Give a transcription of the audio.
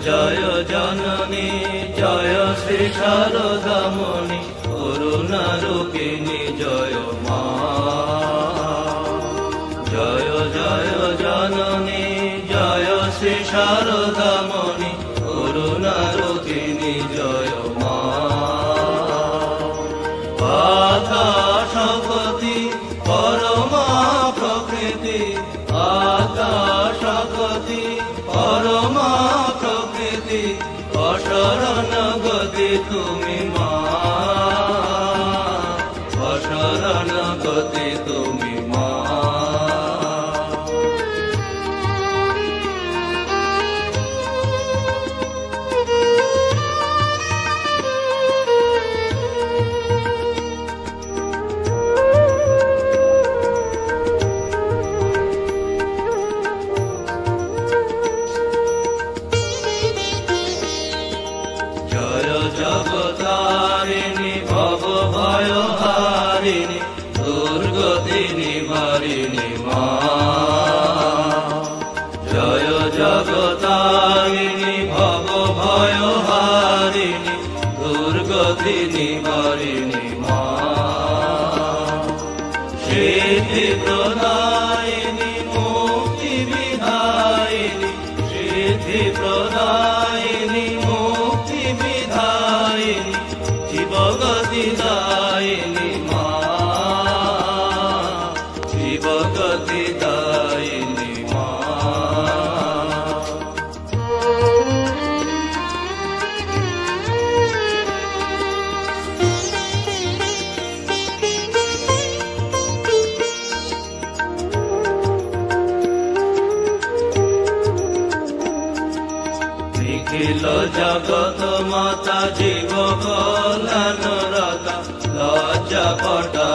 জয় জননী জয় শ্রী শারদামণি করুণা রূপিণী জয় মা। জয় জয় জননী জয় শ্রী শারদামণি করুণা রূপিণী জয় মা। আকাশপতি পরমা প্রকৃতি আকাশপতি পরমা প্রকৃতি অশরণ গতি তুমি মা। অশরণ গতি তুমি মা। জগতারিণী ভব ভয় হারিণী দুর্গতি নিবারিণী মা। জয় জগতারিণী ভব ভয় হারিণী দুর্গতি নিবারিণী মা। সিদ্ধি প্রদায়িনী মুক্তি বিধায়িনী সিদ্ধি প্রদায়িনী মুক্তি বিধায়িনী জীবগতি দায়িনী মা। জীবগতি দায়িনী মা। নিখিল জগত মাতা জীব কল্যাণ রতা লজ্জা পটা